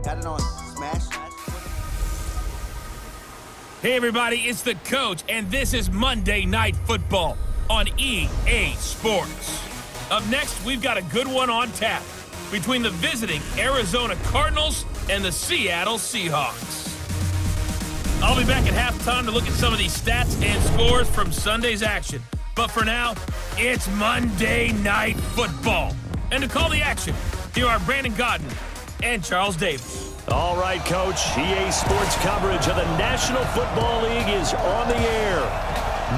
Got it on Smash. Hey everybody, it's the Coach, and this is Monday Night Football on EA Sports. Up next, we've got a good one on tap between the visiting Arizona Cardinals and the Seattle Seahawks. I'll be back at halftime to look at some of these stats and scores from Sunday's action. But for now, it's Monday Night Football. And to call the action, here are Brandon Godden and Charles Davis. All right, Coach. EA Sports coverage of the National Football League is on the air.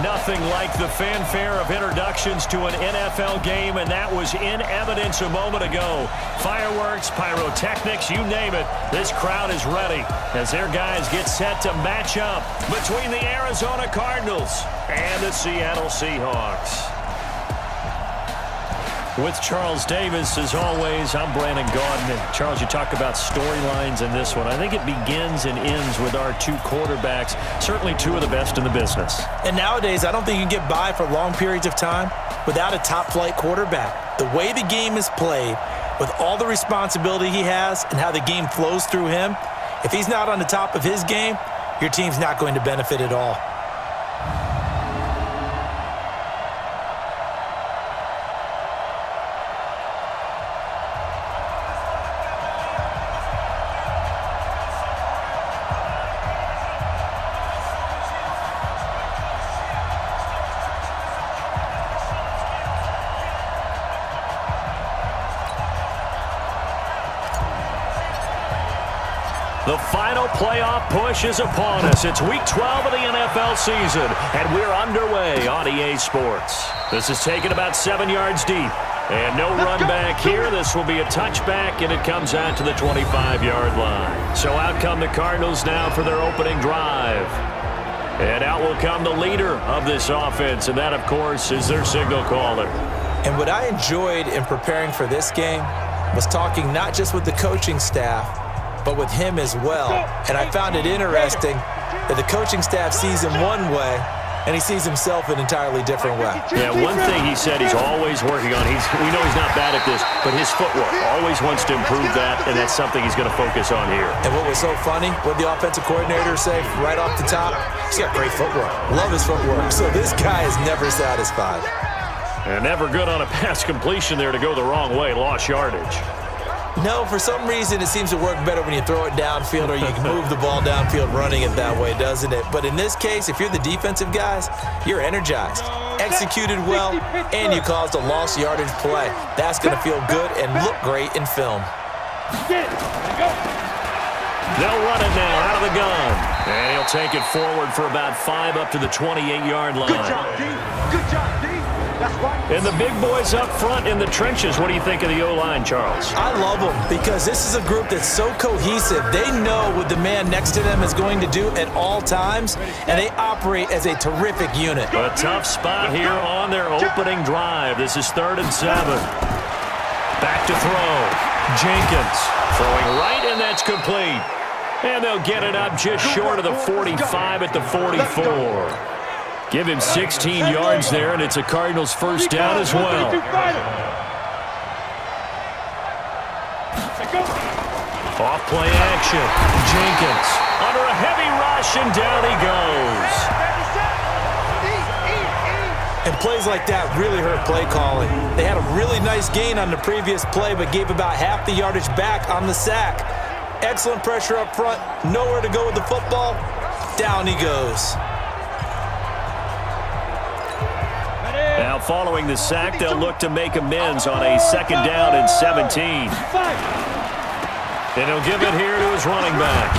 Nothing like the fanfare of introductions to an NFL game, and that was in evidence a moment ago. Fireworks, pyrotechnics, you name it. This crowd is ready as their guys get set to match up between the Arizona Cardinals and the Seattle Seahawks. With Charles Davis, as always, I'm Brandon Gaudin. And Charles, you talk about storylines in this one. I think it begins and ends with our two quarterbacks, certainly two of the best in the business. And nowadays, I don't think you can get by for long periods of time without a top-flight quarterback. The way the game is played, with all the responsibility he has and how the game flows through him, if he's not on the top of his game, your team's not going to benefit at all. The final playoff push is upon us. It's Week 12 of the NFL season, and we're underway on EA Sports. This is taken about 7 yards deep. And no run back here. This will be a touchback, and it comes out to the 25-yard line. So out come the Cardinals now for their opening drive. And out will come the leader of this offense, and that, of course, is their signal caller. And what I enjoyed in preparing for this game was talking not just with the coaching staff, but with him as well. And I found it interesting that the coaching staff sees him one way, and he sees himself an entirely different way. Yeah, one thing he said he's always working on, we know he's not bad at this, but his footwork, always wants to improve that, and that's something he's going to focus on here. And what was so funny, what the offensive coordinator say right off the top, he's got great footwork. Love his footwork. So this guy is never satisfied. And never good on a pass completion there to go the wrong way, lost yardage. No, for some reason, it seems to work better when you throw it downfield or you can move the ball downfield running it that way, doesn't it? But in this case, if you're the defensive guys, you're energized, executed well, and you caused a lost yardage play. That's going to feel good and look great in film. They'll run it now out of the gun. And he'll take it forward for about 5 up to the 28-yard line. Good job, D. Good job, D. That's right. And the big boys up front in the trenches. What do you think of the O-line, Charles? I love them because this is a group that's so cohesive. They know what the man next to them is going to do at all times, and they operate as a terrific unit. A tough spot here on their opening drive. This is 3rd and 7. Back to throw. Jenkins throwing right, and that's complete. And they'll get it up just short of the 45 at the 44. Give him 16 yards there, and it's a Cardinals first down as well. Off play action. Jenkins under a heavy rush, and down he goes. And plays like that really hurt play calling. They had a really nice gain on the previous play, but gave about half the yardage back on the sack. Excellent pressure up front. Nowhere to go with the football. Down he goes. Now following the sack, they'll look to make amends on a 2nd down and 17. And he'll give it here to his running back.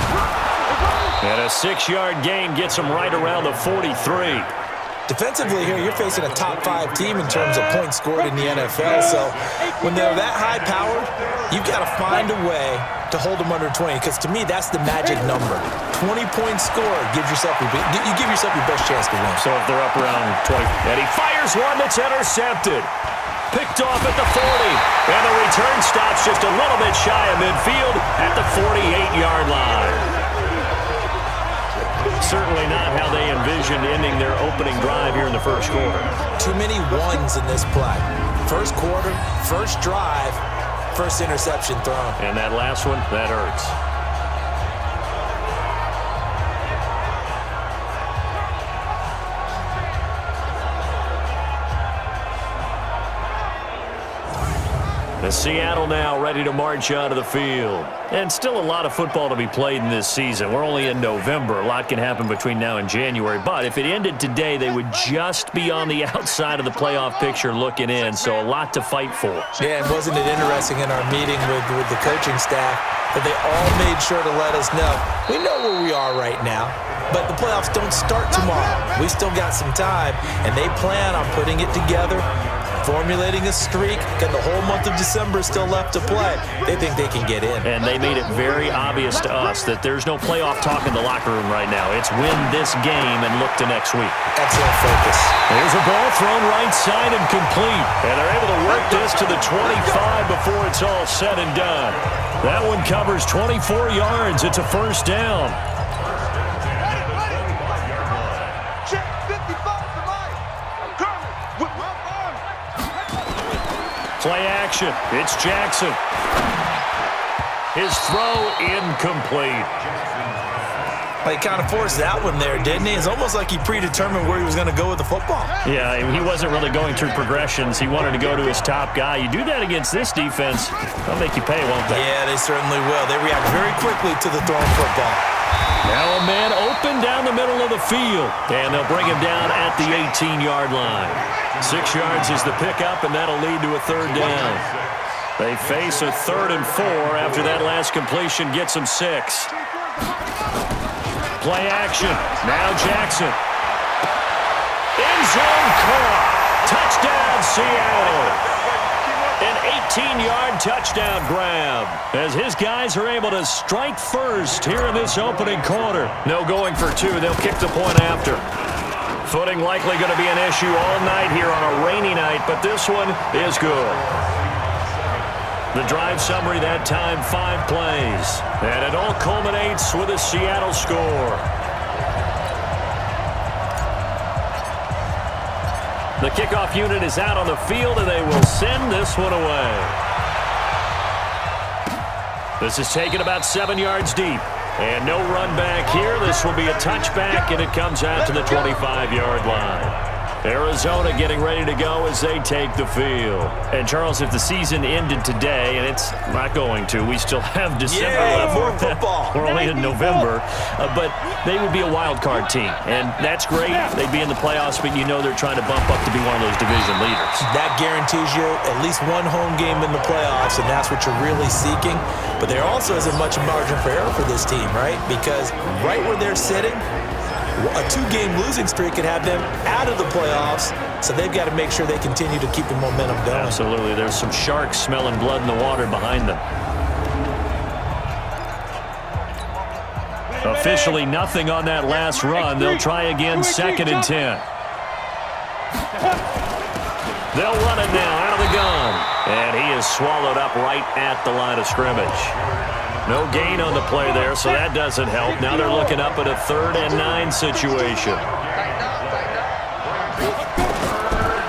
And a 6-yard gain gets him right around the 43. Defensively here, you're facing a top 5 team in terms of points scored in the NFL. So when they're that high-powered, you've got to find a way to hold them under 20, because to me, that's the magic number. 20 points scored, you give yourself your best chance to win. So if they're up around 20, and he fires one that's intercepted. Picked off at the 40, and the return stops just a little bit shy of midfield at the 48-yard line. Certainly not how they envisioned ending their opening drive here in the first quarter. Too many ones in this play. First quarter, first drive, first interception thrown. And that last one, that hurts. The Seattle now ready to march onto the field. And still a lot of football to be played in this season. We're only in November. A lot can happen between now and January. But if it ended today, they would just be on the outside of the playoff picture looking in. So a lot to fight for. Yeah, and wasn't it interesting in our meeting with the coaching staff that they all made sure to let us know, we know where we are right now, but the playoffs don't start tomorrow. We still got some time, and they plan on putting it together, formulating a streak, and the whole month of December is still left to play. They think they can get in. And they made it very obvious to us that there's no playoff talk in the locker room right now. It's win this game and look to next week. Excellent focus. There's a ball thrown right side and complete. And they're able to work this to the 25 before it's all said and done. That one covers 24 yards. It's a first down. Play action. It's Jackson. His throw incomplete. He kind of forced that one there, didn't he? It's almost like he predetermined where he was going to go with the football. Yeah, he wasn't really going through progressions. He wanted to go to his top guy. You do that against this defense, they'll make you pay, won't they? Yeah, they certainly will. They react very quickly to the thrown football. Now a man open down the middle of the field, and they'll bring him down at the 18-yard line. 6 yards is the pickup, and that'll lead to a third down. They face a 3rd and 4 after that last completion gets them 6. Play action. Now Jackson. End zone caught. Touchdown, Seattle. An 18-yard touchdown grab as his guys are able to strike first here in this opening quarter. No going for 2. They'll kick the point after. Footing likely going to be an issue all night here on a rainy night, but this one is good. The drive summary that time, 5 plays. And it all culminates with a Seattle score. The kickoff unit is out on the field, and they will send this one away. This is taken about 7 yards deep. And no run back here. This will be a touchback, and it comes out to the 25-yard line. Arizona getting ready to go as they take the field. And, Charles, if the season ended today, and it's not going to, we still have December left. More football. We're only in November. But they would be a wild card team. And that's great. They'd be in the playoffs, but you know they're trying to bump up to be one of those division leaders. That guarantees you at least one home game in the playoffs, and that's what you're really seeking. But there also isn't much margin for error for this team, right? Because right where they're sitting, a 2-game losing streak could have them out of the playoffs, so they've got to make sure they continue to keep the momentum going. Absolutely. There's some sharks smelling blood in the water behind them. Officially nothing on that last run. They'll try again, 2nd and 10. They'll run it now out of the gun. And he is swallowed up right at the line of scrimmage. No gain on the play there, so that doesn't help. Now they're looking up at a 3rd and 9 situation.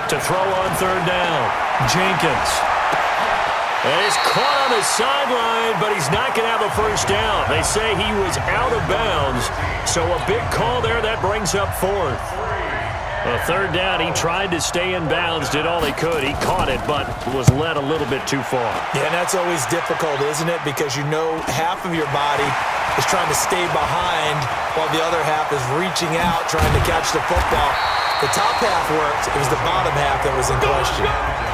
To throw on 3rd down, Jenkins. And he's caught on the sideline, but he's not going to have a first down. They say he was out of bounds, so a big call there that brings up 4th. A 3rd down, he tried to stay in bounds, did all he could. He caught it, but was led a little bit too far. Yeah, and that's always difficult, isn't it? Because you know half of your body is trying to stay behind while the other half is reaching out, trying to catch the football. The top half worked. It was the bottom half that was in question.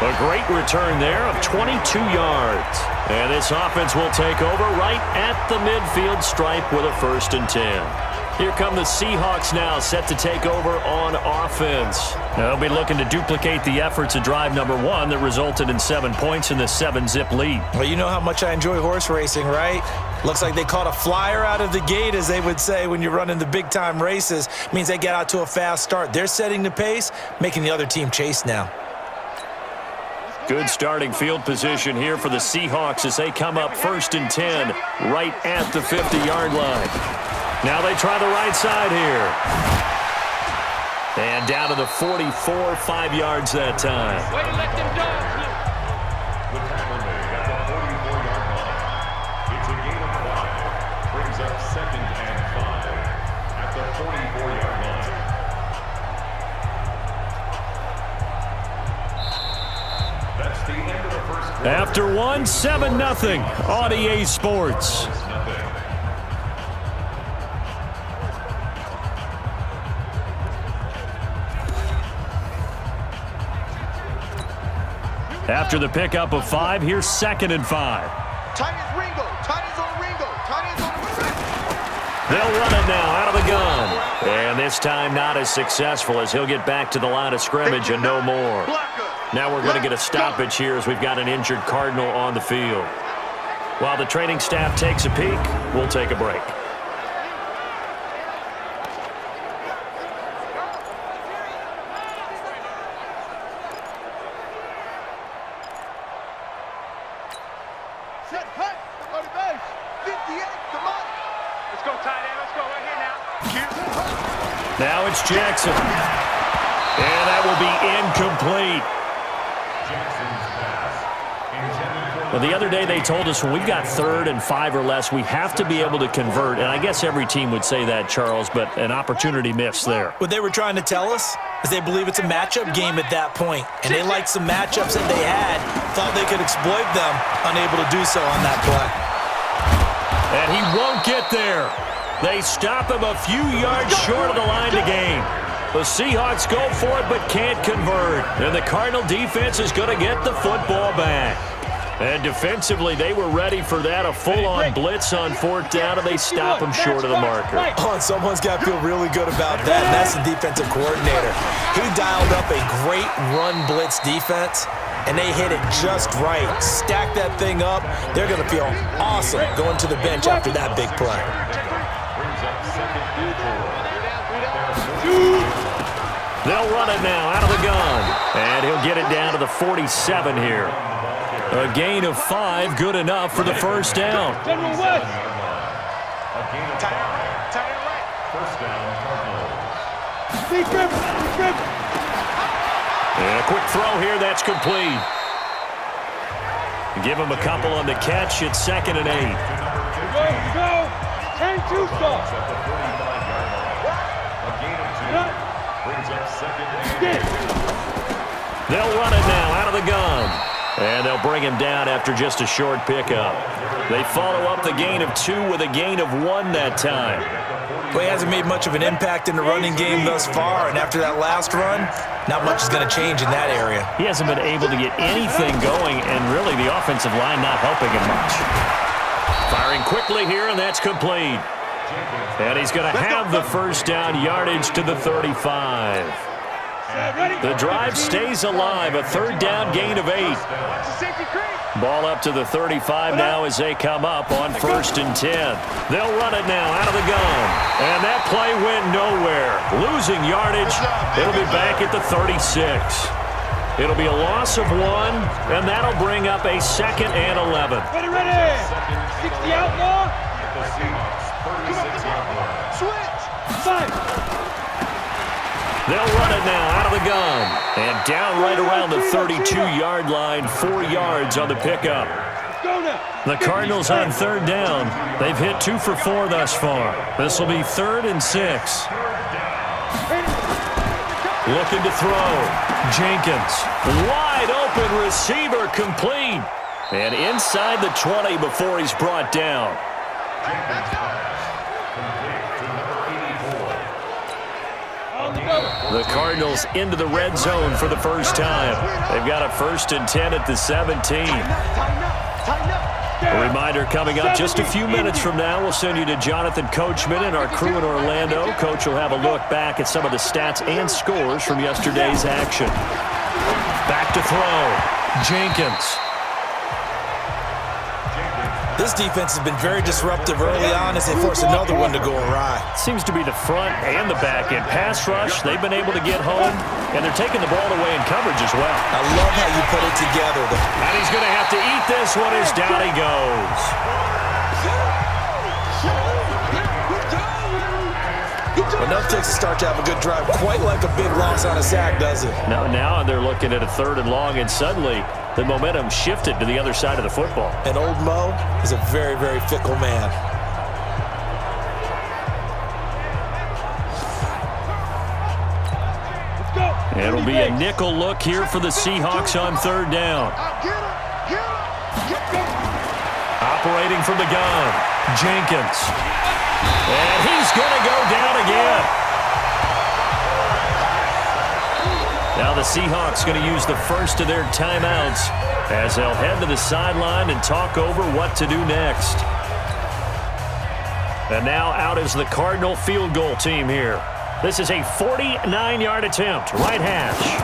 A great return there of 22 yards. And this offense will take over right at the midfield stripe with a 1st and 10. Here come the Seahawks now, set to take over on offense. They'll be looking to duplicate the efforts of drive number 1 that resulted in 7 points in the 7-zip lead. Well, you know how much I enjoy horse racing, right? Looks like they caught a flyer out of the gate, as they would say when you're running the big-time races. Means they get out to a fast start. They're setting the pace, making the other team chase now. Good starting field position here for the Seahawks as they come up 1st and 10 right at the 50-yard line. Now they try the right side here. And down to the 44, 5 yards that time. Way to let them dogs loose. The tackle made at the 44-yard line. It's a gain of 5. Brings up 2nd and 5 at the 44-yard line. That's the end of the first quarter. After one, 7-0 on EA Sports. After the pickup of 5, here's 2nd and 5. Tight is Ringo. Tight is on Ringo. Tight is on Ringo. They'll run it now out of the gun. And this time not as successful as he'll get back to the line of scrimmage and no more. Now we're going to get a stoppage here as we've got an injured Cardinal on the field. While the training staff takes a peek, we'll take a break. Set, hut, on the base. 58, come on. Let's go, tight end. Let's go right here now. Now it's Jackson. And that will be incomplete. Well, the other day they told us when we've got 3rd and 5 or less, we have to be able to convert. And I guess every team would say that, Charles, but an opportunity missed there. What they were trying to tell us is they believe it's a matchup game at that point. And they liked some matchups that they had, thought they could exploit them, unable to do so on that play. And he won't get there. They stop him a few yards short of the line to gain. The Seahawks go for it but can't convert. And the Cardinal defense is going to get the football back. And defensively, they were ready for that, a full-on blitz on 4th down, and they stop him short of the marker. Oh, and someone's got to feel really good about that, and that's the defensive coordinator. He dialed up a great run blitz defense, and they hit it just right. Stack that thing up. They're going to feel awesome going to the bench after that big play. They'll run it now out of the gun, and he'll get it down to the 47 here. A gain of 5, good enough for the first down. General West. First down, Cardinals. And a quick throw here, that's complete. Give him a couple on the catch. It's 2nd and 8. Go. 10-2 stop. At the 35-yard line. A gain of 2. Brings up 2nd and 8. They'll run it now out of the gun. And they'll bring him down after just a short pickup. They follow up the gain of 2 with a gain of 1 that time. Well, he hasn't made much of an impact in the running game thus far, and after that last run, not much is going to change in that area. He hasn't been able to get anything going, and really the offensive line not helping him much. Firing quickly here, and that's complete. And he's going to have the first down yardage to the 35. The drive stays alive, a 3rd down gain of 8. Ball up to the 35 now as they come up on 1st and 10. They'll run it now out of the gun. And that play went nowhere. Losing yardage. It'll be back at the 36. It'll be a loss of 1, and that'll bring up a 2nd and 11. Ready. 60 outlaw. The Seahawks, 36-yard line. Switch. 5. They'll run it now out of the gun. And down right around the 32-yard line, 4 yards on the pickup. The Cardinals on 3rd down. They've hit 2 for 4 thus far. This will be 3rd and 6. Looking to throw. Jenkins. Wide open receiver complete. And inside the 20 before he's brought down. The Cardinals into the red zone for the first time. They've got a 1st and 10 at the 17. A reminder coming up just a few minutes from now. We'll send you to Jonathan Coachman and our crew in Orlando. Coach will have a look back at some of the stats and scores from yesterday's action. Back to throw. Jenkins. This defense has been very disruptive early on as they force another one to go awry. Seems to be the front and the back end. Pass rush, they've been able to get home, and they're taking the ball away in coverage as well. I love how you put it together. And he's going to have to eat this one as down he goes. Enough takes to start to have a good drive. Quite like a big loss on a sack, does it? Now they're looking at a 3rd and long, and suddenly the momentum shifted to the other side of the football. And old Mo is a very, very fickle man. It'll be a nickel look here for the Seahawks on 3rd down. Operating from the gun, Jenkins. And he's going to go down again. Now the Seahawks going to use the first of their timeouts as they'll head to the sideline and talk over what to do next. And now out is the Cardinal field goal team here. This is a 49-yard attempt, right hash.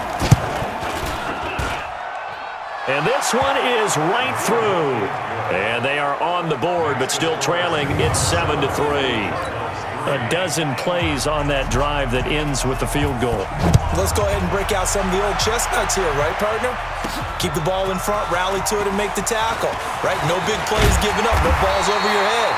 And this one is right through. And they are on the board, but still trailing. It's 7-3. A dozen plays on that drive that ends with the field goal. Let's go ahead and break out some of the old chestnuts here, right, partner? Keep the ball in front, rally to it, and make the tackle, right? No big plays given up, no balls over your head.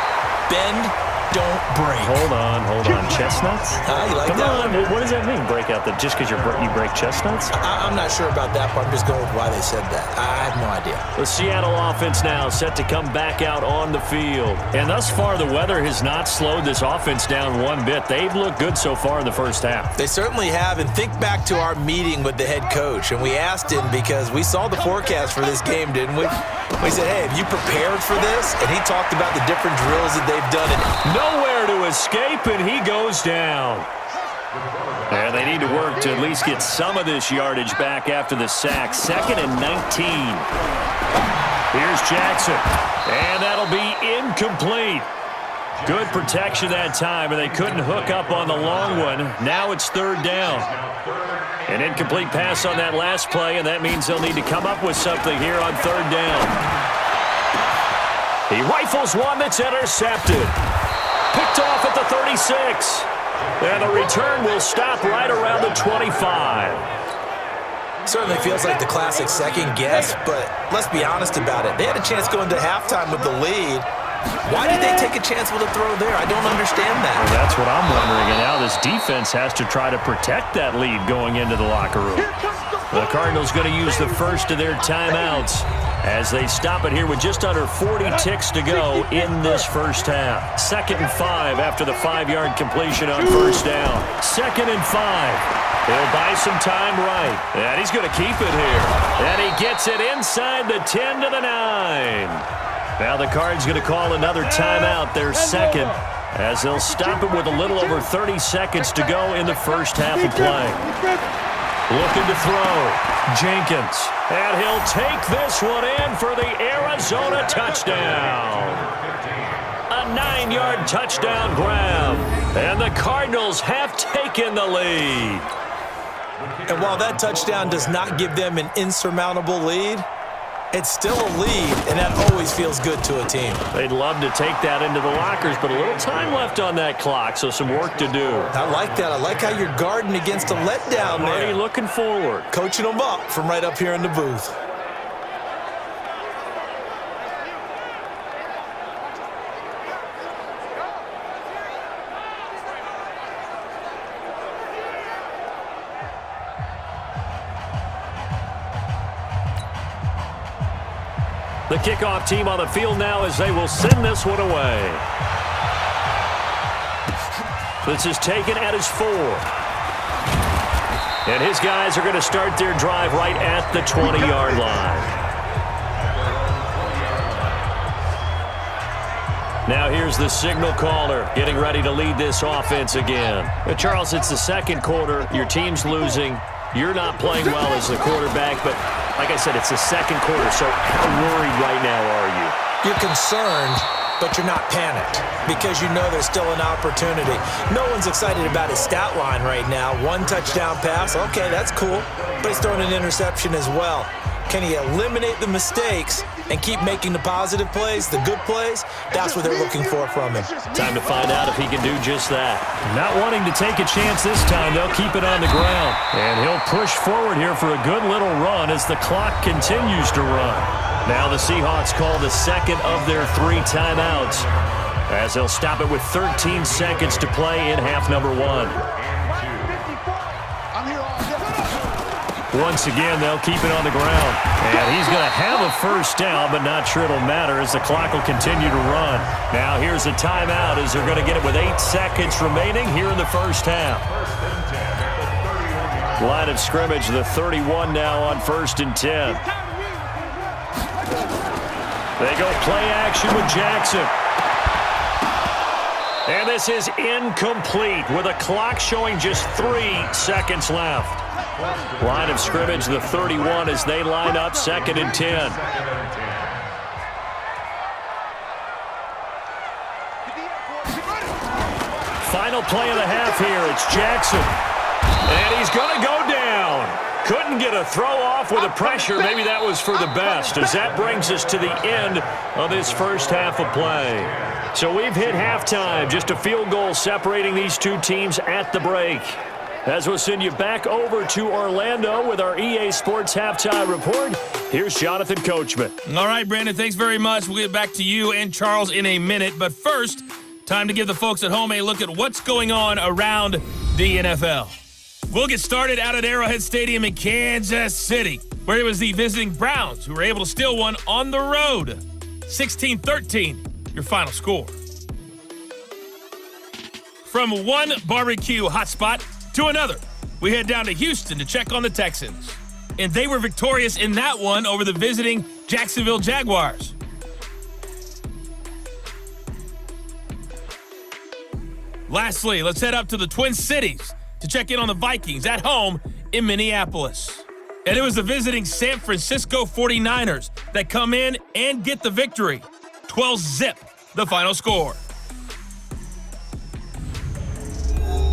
Bend, don't break. Hold on. Chestnuts? You like Come that on. one? What does that mean, break out? Just because you break chestnuts? I'm not sure about that, but I'm just going with why they said that. I have no idea. The Seattle offense now set to come back out on the field. And thus far, the weather has not slowed this offense down one bit. They've looked good so far in the first half. They certainly have. And think back to our meeting with the head coach. And we asked him because we saw the forecast for this game, didn't we? We said, hey, have you prepared for this? And he talked about the different drills that they've done. Nowhere to escape, and he goes down. And they need to work to at least get some of this yardage back after the sack. 2nd and 19. Here's Jackson. And that'll be incomplete. Good protection that time, and they couldn't hook up on the long one. Now it's 3rd down. An incomplete pass on that last play, and that means they'll need to come up with something here on 3rd down. He rifles one that's intercepted. Picked off at the 36. And the return will stop right around the 25. Certainly feels like the classic second guess, but let's be honest about it. They had a chance going to halftime with the lead. Why did they take a chance with a throw there? I don't understand that. Well, that's what I'm wondering. And now this defense has to try to protect that lead going into the locker room. The Cardinals going to use the first of their timeouts as they stop it here with just under 40 ticks to go in this first half. 2nd and 5 after the 5-yard completion on 1st down. 2nd and 5. He'll buy some time right. And he's going to keep it here. And he gets it inside the 10 to the 9. Now the Cards going to call another timeout, their second, as they'll stop it with a little over 30 seconds to go in the first half of play. Looking to throw. Jenkins. And he'll take this one in for the Arizona touchdown. A 9-yard touchdown grab. And the Cardinals have taken the lead. And while that touchdown does not give them an insurmountable lead, it's still a lead, and that always feels good to a team. They'd love to take that into the lockers, but a little time left on that clock, so some work to do. I like that. I like how you're guarding against a letdown there. Already looking forward. Coaching them up from right up here in the booth. The kickoff team on the field now as they will send this one away. This is taken at his 4. And his guys are going to start their drive right at the 20-yard line. Now here's the signal caller getting ready to lead this offense again. Charles, it's the second quarter. Your team's losing. You're not playing well as the quarterback, but like I said, it's the second quarter, so how worried right now are you? You're concerned, but you're not panicked because you know there's still an opportunity. No one's excited about his stat line right now. 1 touchdown pass, okay, that's cool, but he's throwing an interception as well. Can he eliminate the mistakes and keep making the positive plays, the good plays? That's what they're looking for from him. Time to find out if he can do just that. Not wanting to take a chance this time, they'll keep it on the ground. And he'll push forward here for a good little run as the clock continues to run. Now the Seahawks call the second of their 3 timeouts as they'll stop it with 13 seconds to play in half number 1. Once again, they'll keep it on the ground. And he's going to have a first down, but not sure it'll matter as the clock will continue to run. Now here's a timeout as they're going to get it with 8 seconds remaining here in the first half. Line of scrimmage, the 31 now on 1st and 10. They go play action with Jackson. And this is incomplete with a clock showing just 3 seconds left. Line of scrimmage, the 31, as they line up 2nd and 10. Final play of the half here. It's Jackson. And he's going to go down. Couldn't get a throw off with the pressure. Maybe that was for the best, as that brings us to the end of this first half of play. So we've hit halftime. Just a field goal separating these two teams at the break. As we'll send you back over to Orlando with our EA Sports Halftime Report, here's Jonathan Coachman. All right, Brandon, thanks very much. We'll get back to you and Charles in a minute. But first, time to give the folks at home a look at what's going on around the NFL. We'll get started out at Arrowhead Stadium in Kansas City, where it was the visiting Browns who were able to steal one on the road. 16-13, your final score. From one barbecue hotspot to another, we head down to Houston to check on the Texans. And they were victorious in that one over the visiting Jacksonville Jaguars. Lastly, let's head up to the Twin Cities to check in on the Vikings at home in Minneapolis. And it was the visiting San Francisco 49ers that come in and get the victory. 12-zip, the final score.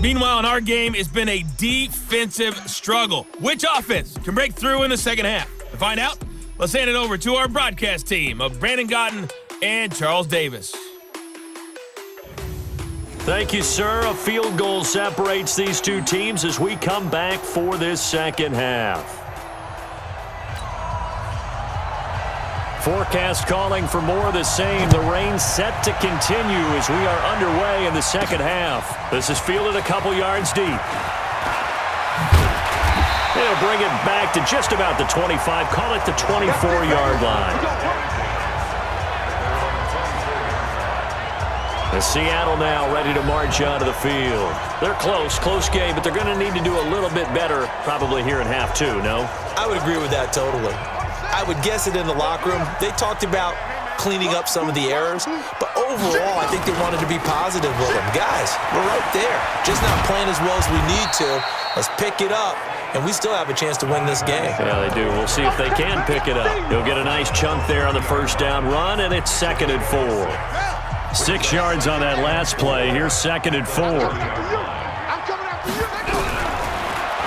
Meanwhile, in our game, it's been a defensive struggle. Which offense can break through in the second half? To find out, let's hand it over to our broadcast team of Brandon Gotten and Charles Davis. Thank you, sir. A field goal separates these two teams as we come back for this second half. Forecast calling for more of the same. The rain set to continue as we are underway in the second half. This is fielded a couple yards deep. They'll bring it back to just about the 25. Call it the 24-yard line. And Seattle now ready to march onto the field. They're close game, but they're going to need to do a little bit better probably here in half two, no? I would agree with that totally. I would guess it in the locker room. They talked about cleaning up some of the errors, but overall, I think they wanted to be positive with them. Guys, we're right there. Just not playing as well as we need to. Let's pick it up, and we still have a chance to win this game. Yeah, they do. We'll see if they can pick it up. He'll get a nice chunk there on the first down run, and it's 2nd and 4. 6 yards on that last play. Here's 2nd and 4.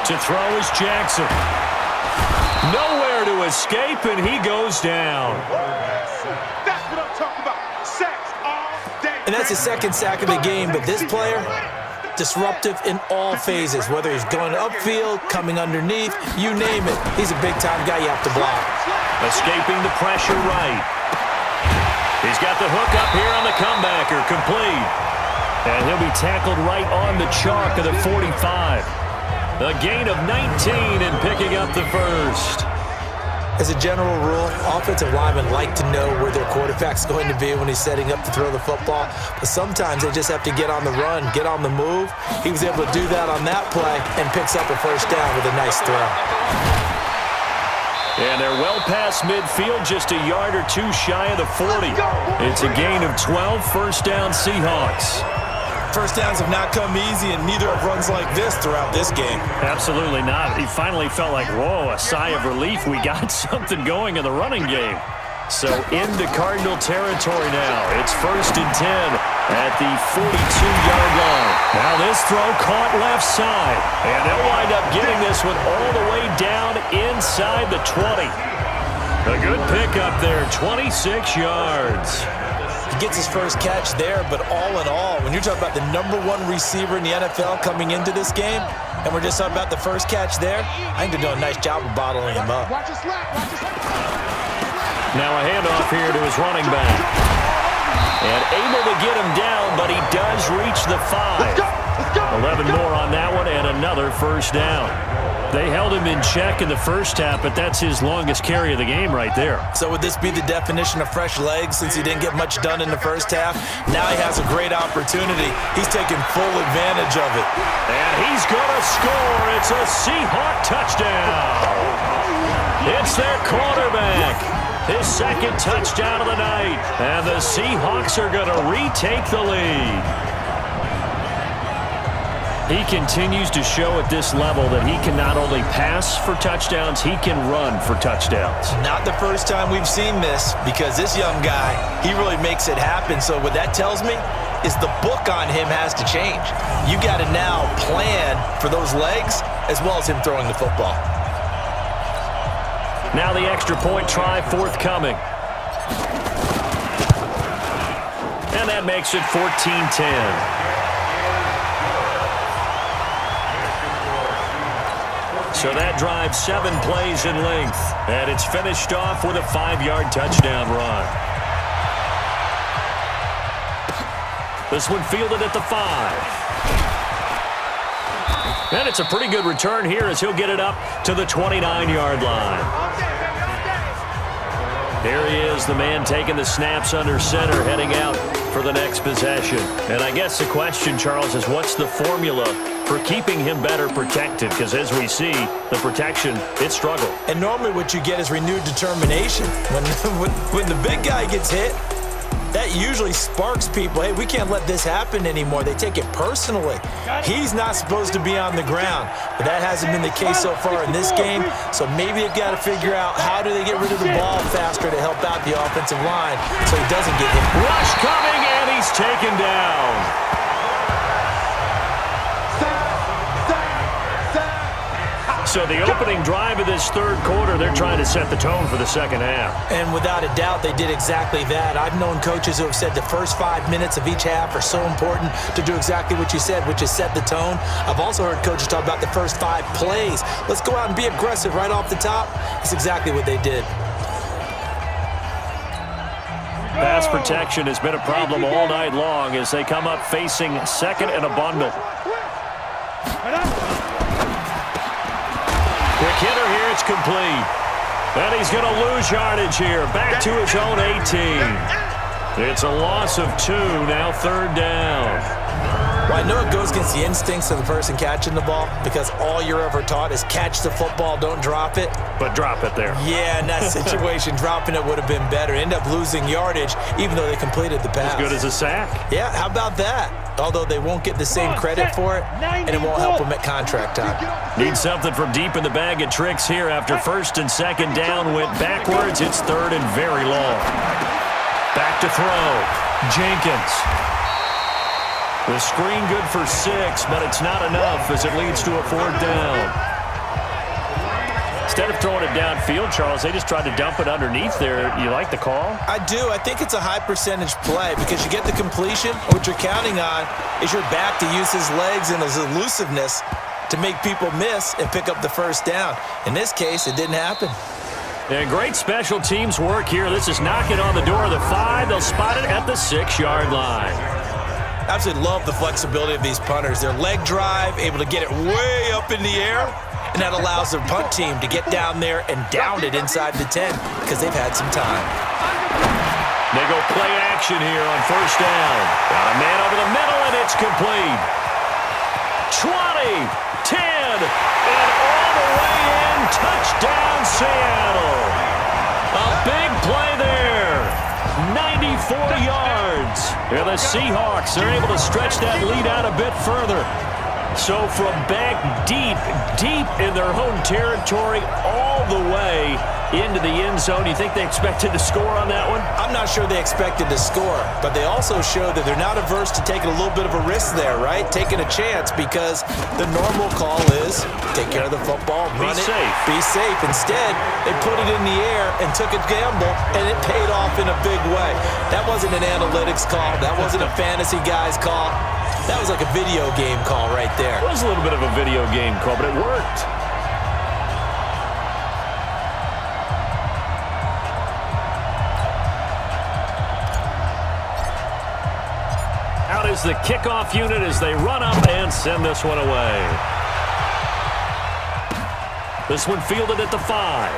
To throw is Jackson. Nowhere to escape, and he goes down. That's what I'm talking about. Sacks all day. And that's his second sack of the game, but this player, disruptive in all phases, whether he's going upfield, coming underneath, you name it. He's a big-time guy you have to block. Escaping the pressure right. He's got the hook up here on the comebacker, complete. And he'll be tackled right on the chalk of the 45. A gain of 19 and picking up the first. As a general rule, offensive linemen like to know where their quarterback's going to be when he's setting up to throw the football. But sometimes they just have to get on the run, get on the move. He was able to do that on that play and picks up a first down with a nice throw. And they're well past midfield, just a yard or two shy of the 40. It's a gain of 12, first down Seahawks. First downs have not come easy, and neither have runs like this throughout this game. Absolutely not. He finally felt like, whoa, a sigh of relief. We got something going in the running game. So into Cardinal territory now. It's 1st and 10 at the 42-yard line. Now this throw caught left side. And they'll wind up getting this one all the way down inside the 20. A good pickup there, 26 yards. He gets his first catch there, but all in all, when you're talking about the #1 receiver in the NFL coming into this game, and we're just talking about the first catch there, I think they're doing a nice job of bottling him up. Now a handoff here to his running back. And able to get him down, but he does reach the 5. 11 more on that one, and another first down. They held him in check in the first half, but that's his longest carry of the game right there. So would this be the definition of fresh legs since he didn't get much done in the first half? Now he has a great opportunity. He's taking full advantage of it. And he's going to score. It's a Seahawk touchdown. It's their quarterback. His second touchdown of the night. And the Seahawks are going to retake the lead. He continues to show at this level that he can not only pass for touchdowns, he can run for touchdowns. Not the first time we've seen this, because this young guy, he really makes it happen. So what that tells me is the book on him has to change. You got to now plan for those legs as well as him throwing the football. Now the extra point try forthcoming. And that makes it 14-10. So that drives 7 plays in length, and it's finished off with a 5-yard touchdown run. This one fielded at the 5. And it's a pretty good return here as he'll get it up to the 29-yard line. There he is, the man taking the snaps under center, heading out for the next possession. And I guess the question, Charles, is what's the formula for keeping him better protected? Because as we see, the protection, it struggled. And normally what you get is renewed determination. When the big guy gets hit, that usually sparks people. Hey, we can't let this happen anymore. They take it personally. He's not supposed to be on the ground, but that hasn't been the case so far in this game. So maybe they've got to figure out how do they get rid of the ball faster to help out the offensive line so he doesn't get hit. Rush coming, and he's taken down. So the opening drive of this third quarter, they're trying to set the tone for the second half. And without a doubt, they did exactly that. I've known coaches who have said the first 5 minutes of each half are so important to do exactly what you said, which is set the tone. I've also heard coaches talk about the first 5 plays. Let's go out and be aggressive right off the top. That's exactly what they did. Pass protection has been a problem all night long as they come up facing second and a bundle. Quick hitter here, it's complete. And he's going to lose yardage here, back to his own 18. It's a loss of 2, now third down. Well, I know it goes against the instincts of the person catching the ball because all you're ever taught is catch the football, don't drop it. But drop it there. Yeah, in that situation, dropping it would have been better. End up losing yardage even though they completed the pass. As good as a sack. Yeah, how about that? Although they won't get the same credit for it, and it won't help them at contract time. Need something from deep in the bag of tricks here after first and second down went backwards. It's third and very long. Back to throw. Jenkins. The screen good for 6, but it's not enough as it leads to a 4th down. Instead of throwing it downfield, Charles, they just tried to dump it underneath there. You like the call? I do. I think it's a high percentage play because you get the completion. What you're counting on is your back to use his legs and his elusiveness to make people miss and pick up the first down. In this case, it didn't happen. And great special teams work here. This is knocking on the door of the 5. They'll spot it at the 6-yard line. Absolutely love the flexibility of these punters. Their leg drive, able to get it way up in the air, and that allows their punt team to get down there and down it inside the 10 because they've had some time. They go play action here on first down. Got a man over the middle, and it's complete. 20, 10, and all the way in. Touchdown, Seattle. A big play there. 94 yards. And the Seahawks are able to stretch that lead out a bit further. So from back deep in their home territory all the way into the end zone, you think they expected to score on that one? I'm not sure they expected to score, but they also showed that they're not averse to taking a little bit of a risk there, right? Taking a chance because the normal call is take care of the football, run it, be safe. Instead, they put it in the air and took a gamble, and it paid off in a big way. That wasn't an analytics call. That wasn't a fantasy guy's call. That was like a video game call right there. It was a little bit of a video game call, but it worked. Out is the kickoff unit as they run up and send this one away. This one fielded at the 5.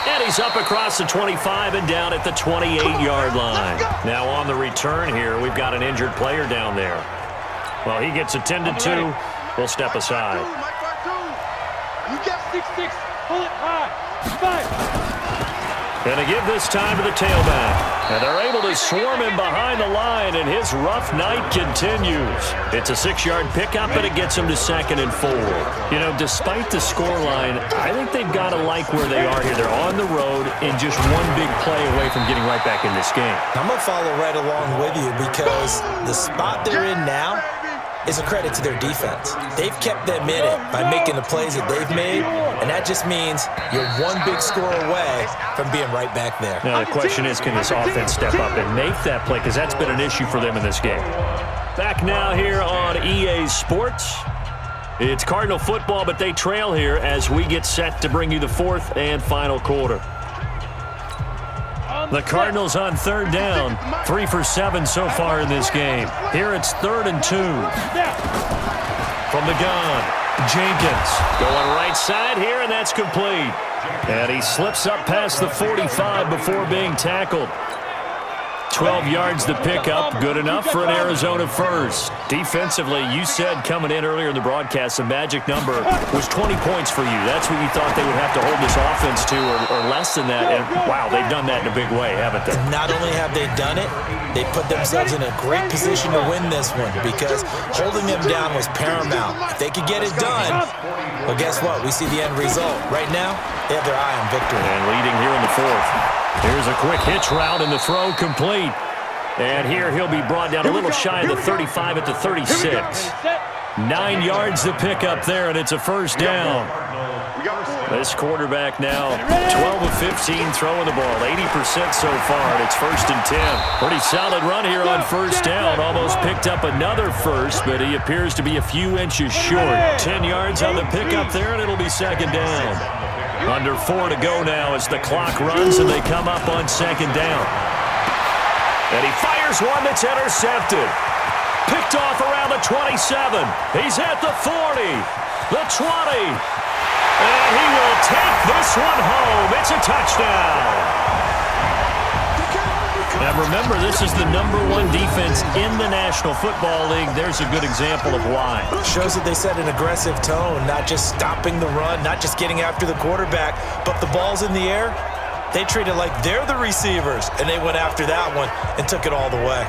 And he's up across the 25 and down at the 28-yard line. Now on the return here, we've got an injured player down there. Well, he gets attended to. We'll step aside. You get 6'6", pull it high. And they give this time to the tailback. And they're able to swarm him behind the line, and his rough night continues. It's a 6-yard pickup, and it gets him to 2nd and 4. You know, despite the scoreline, I think they've got to like where they are here. They're on the road and just one big play away from getting right back in this game. I'm going to follow right along with you because the spot they're in now is a credit to their defense. They've kept them in it by making the plays that they've made, and that just means you're one big score away from being right back there. Now, the question is, can this offense step up and make that play? Because that's been an issue for them in this game. Back now here on EA Sports. It's Cardinal football, but they trail here as we get set to bring you the 4th and final quarter. The Cardinals on 3rd down, 3 for 7 so far in this game. Here it's 3rd and 2. From the gun, Jenkins going right side here, and that's complete. And he slips up past the 45 before being tackled. 12 yards to pick up, good enough for an Arizona first. Defensively, you said coming in earlier in the broadcast, the magic number was 20 points for you. That's what you thought they would have to hold this offense to, or less than that. And, wow, they've done that in a big way, haven't they? Not only have they done it, they put themselves in a great position to win this one because holding them down was paramount. If they could get it done, well, guess what? We see the end result. Right now, they have their eye on victory. And leading here in the 4th. Here's a quick hitch route, and the throw complete. And here he'll be brought down a little shy of the 35 at the 36. 9 yards to pick up there, and it's a first down. This quarterback now 12 of 15 throwing the ball, 80% so far, and it's 1st and 10. Pretty solid run here on first down. Almost picked up another first, but he appears to be a few inches short. 10 yards on the pickup there, and it'll be 2nd down. Under 4 to go now as the clock runs, and they come up on 2nd down. And he fires one that's intercepted. Picked off around the 27. He's at the 40, the 20. And he will take this one home. It's a touchdown. Now remember, this is the #1 defense in the National Football League. There's a good example of why. Shows that they set an aggressive tone, not just stopping the run, not just getting after the quarterback, but the ball's in the air. They treat it like they're the receivers, and they went after that one and took it all the way.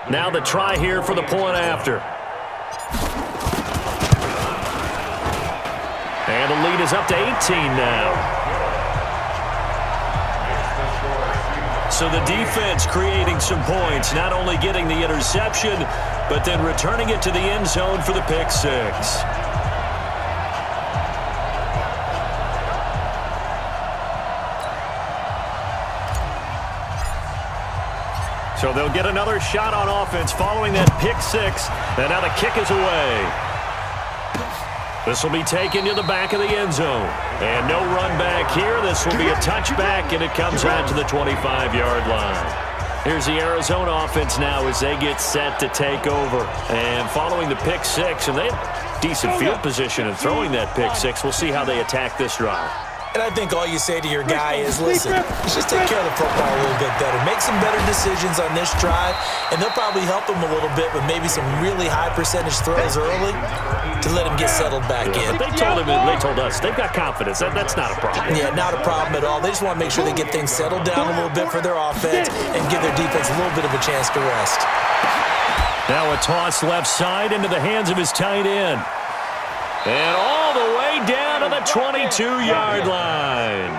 Now the try here for the point after. And the lead is up to 18 now. So the defense creating some points, not only getting the interception, but then returning it to the end zone for the pick six. So they'll get another shot on offense following that pick six. And now the kick is away. This will be taken to the back of the end zone. And no run back here. This will be a touchback, and it comes out to the 25-yard line. Here's the Arizona offense now as they get set to take over. And following the pick six, and they have decent field position in throwing that pick six. We'll see how they attack this drive. And I think all you say to your guy is, listen, let's just take care of the football a little bit better. Make some better decisions on this drive, and they'll probably help him a little bit with maybe some really high percentage throws early to let him get settled back in. But they told us, they've got confidence. That's not a problem. Yeah, not a problem at all. They just want to make sure they get things settled down a little bit for their offense and give their defense a little bit of a chance to rest. Now a toss left side into the hands of his tight end. And all the way down to the 22-yard line.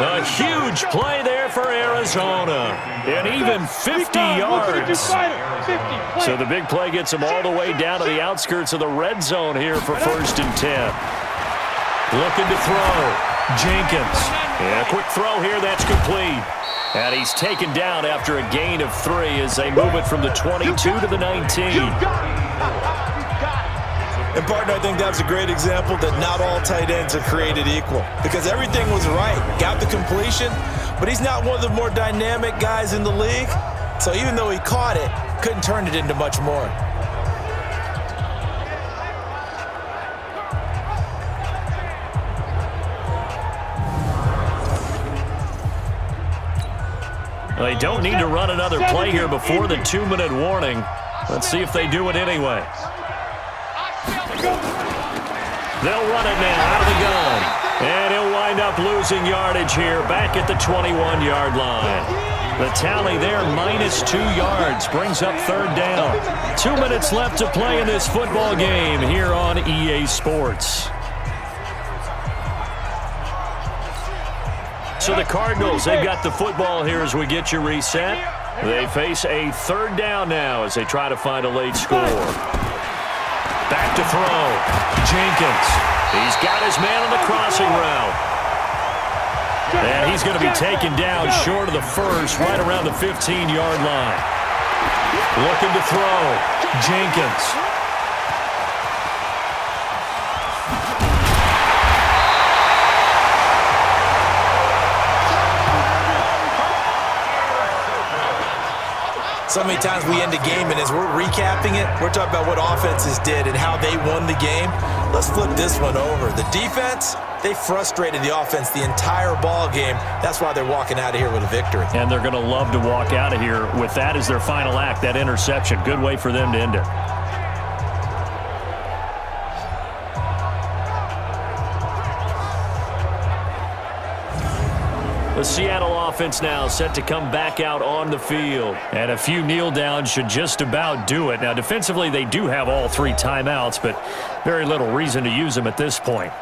A huge play there for Arizona. And even 50 yards. So the big play gets them all the way down to the outskirts of the red zone here for 1st and 10. Looking to throw. Jenkins. Yeah, quick throw here. That's complete. And he's taken down after a gain of 3 as they move it from the 22 to the 19. And, partner, I think that was a great example that not all tight ends are created equal because everything was right. Got the completion, but he's not one of the more dynamic guys in the league. So even though he caught it, couldn't turn it into much more. They don't need to run another play here before the 2-minute warning. Let's see if they do it anyway. They'll run it now out of the gun. And he'll wind up losing yardage here back at the 21-yard line. The tally there, -2 yards, brings up 3rd down. 2 minutes left to play in this football game here on EA Sports. So the Cardinals, they've got the football here as we get you reset. They face a 3rd down now as they try to find a late score. Back to throw. Jenkins. He's got his man on the crossing route. And he's going to be taken down short of the first, right around the 15-yard line. Looking to throw. Jenkins. So many times we end a game, and as we're recapping it, we're talking about what offenses did and how they won the game. Let's flip this one over. The defense, they frustrated the offense the entire ball game. That's why they're walking out of here with a victory. And they're going to love to walk out of here with that as their final act, that interception. Good way for them to end it. The Seattle offense now set to come back out on the field. And a few kneel downs should just about do it. Now, defensively, they do have all 3 timeouts, but very little reason to use them at this point.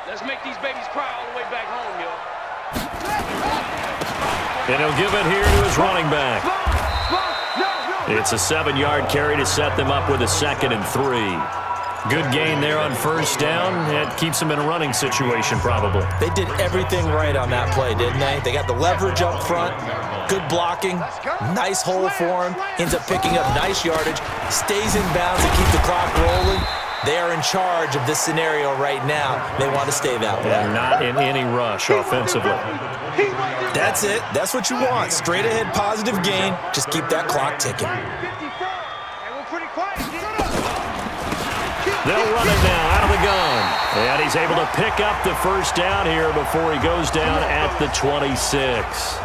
Let's make these babies cry all the way back home, yo. And he'll give it here to his running back. It's a 7-yard carry to set them up with a 2nd and 3. Good gain there on 1st down. It keeps them in a running situation, probably. They did everything right on that play, didn't they? They got the leverage up front, good blocking, nice hole for him, ends up picking up nice yardage, stays in bounds and keep the clock rolling. They are in charge of this scenario right now. They want to stay that way. And not in any rush offensively. That's it. That's what you want. Straight ahead positive gain. Just keep that clock ticking. They'll run it now out of the gun. And he's able to pick up the 1st down here before he goes down at the 26.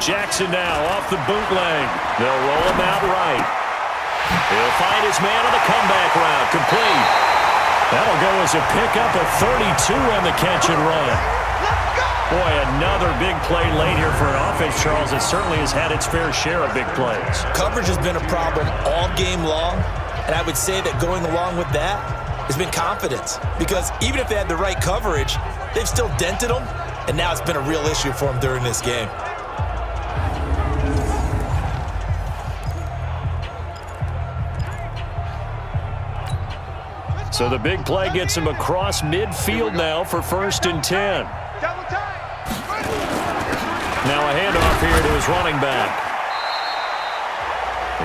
Jackson now off the bootleg. They'll roll him out right. He'll find his man on the comeback route. Complete. That'll go as a pickup of 32 on the catch and run. Boy, another big play late here for an offense, Charles. It certainly has had its fair share of big plays. Coverage has been a problem all game long, and I would say that going along with that has been confidence. Because even if they had the right coverage, they've still dented them, and now it's been a real issue for them during this game. So the big play gets him across midfield now for 1st and 10. Now a handoff here to his running back.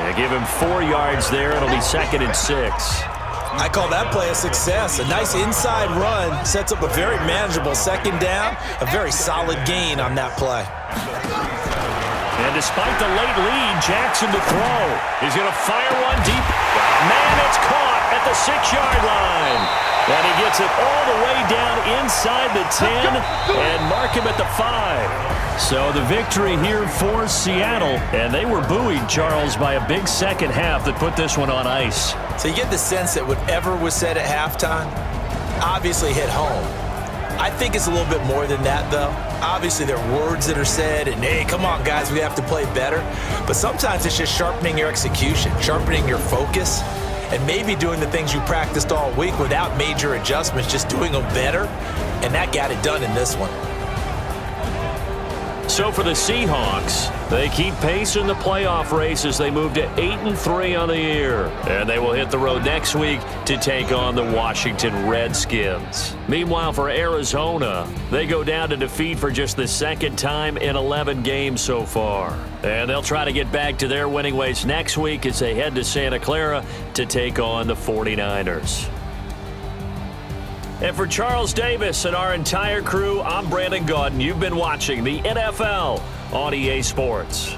They give him 4 yards there. It'll be 2nd and 6. I call that play a success. A nice inside run sets up a very manageable 2nd down. A very solid gain on that play. And despite the late lead, Jackson to throw. He's going to fire one deep. Man, it's caught at the 6-yard line. And he gets it all the way down inside the 10 and mark him at the 5. So the victory here for Seattle. And they were buoyed, Charles, by a big 2nd half that put this one on ice. So you get the sense that whatever was said at halftime obviously hit home. I think it's a little bit more than that, though. Obviously, there are words that are said, and, hey, come on, guys, we have to play better. But sometimes it's just sharpening your execution, sharpening your focus. and maybe doing the things you practiced all week without major adjustments, just doing them better, and that got it done in this one. So for the Seahawks, they keep pace in the playoff race as they move to 8-3 on the year. And they will hit the road next week to take on the Washington Redskins. Meanwhile, for Arizona, they go down to defeat for just the second time in 11 games so far. And they'll try to get back to their winning ways next week as they head to Santa Clara to take on the 49ers. And for Charles Davis and our entire crew, I'm Brandon Gaudin. You've been watching the NFL on EA Sports.